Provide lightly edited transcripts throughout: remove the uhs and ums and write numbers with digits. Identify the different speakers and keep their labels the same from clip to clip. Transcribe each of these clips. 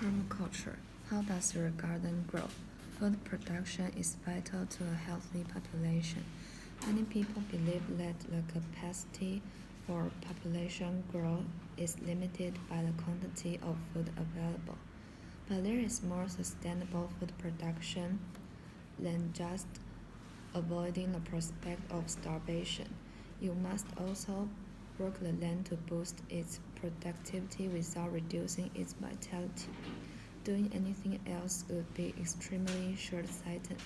Speaker 1: Permaculture. How does your garden grow? Food production is vital to a healthy population. Many people believe that the capacity for population growth is limited by the quantity of food available. But there is more sustainable food production than just avoiding the prospect of starvation. You must also work the land to boost its productivity without reducing its vitality. Doing anything else would be extremely short-sighted.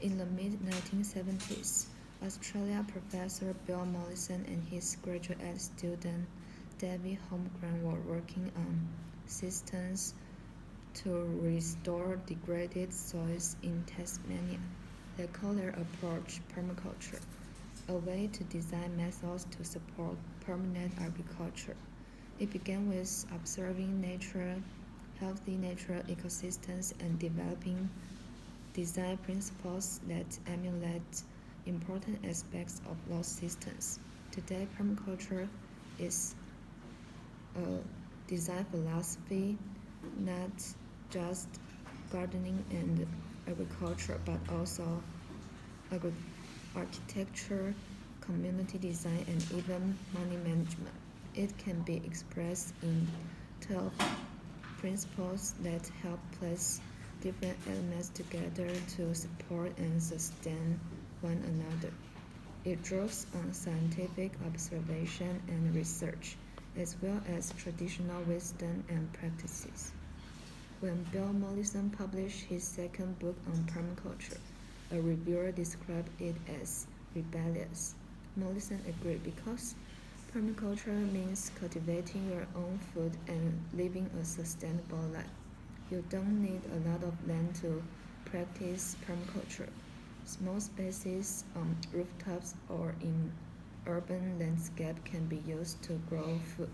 Speaker 1: In the mid-1970s, Australia professor Bill Mollison and his graduate student David Holmgren were working on systems to restore degraded soils in Tasmania. They call their approach permaculture, a way to design methods to support permanent agriculture. It began with observing healthy natural ecosystems and developing design principles that emulate important aspects of those systems. Today, permaculture is a design philosophy, not just gardening and agriculture, but also architecture, community design, and even money management. It can be expressed in 12 principles that help place different elements together to support and sustain one another. It draws on scientific observation and research, as well as traditional wisdom and practices. When Bill Mollison published his second book on permaculture, a reviewer described it as rebellious. Mollison agreed because permaculture means cultivating your own food and living a sustainable life. You don't need a lot of land to practice permaculture. Small spaces on rooftops or in urban landscape can be used to grow food.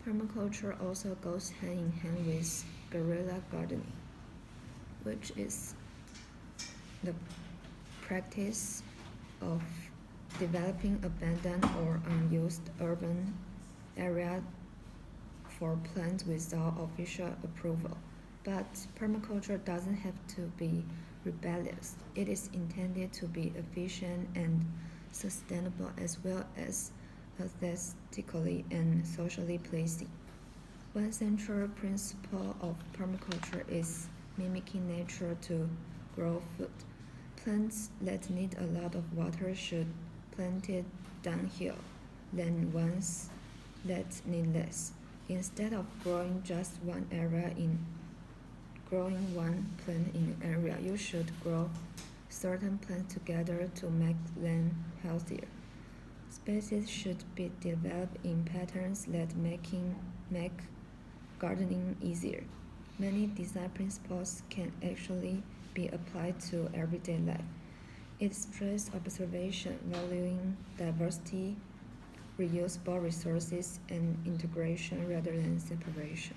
Speaker 1: Permaculture also goes hand in hand with guerrilla gardening, which is the practice of developing abandoned or unused urban area for plants without official approval. But permaculture doesn't have to be rebellious. It is intended to be efficient and sustainable as well as aesthetically and socially pleasing. One central principle of permaculture is mimicking nature to grow food. Plants that need a lot of water should planted downhill than ones that need less. Instead of growing just one plant in an area, you should grow certain plants together to make them healthier. Spaces should be developed in patterns that make gardening easier. Many design principles can actually be applied to everyday life. It stresses observation, valuing diversity, reusable resources, and integration rather than separation.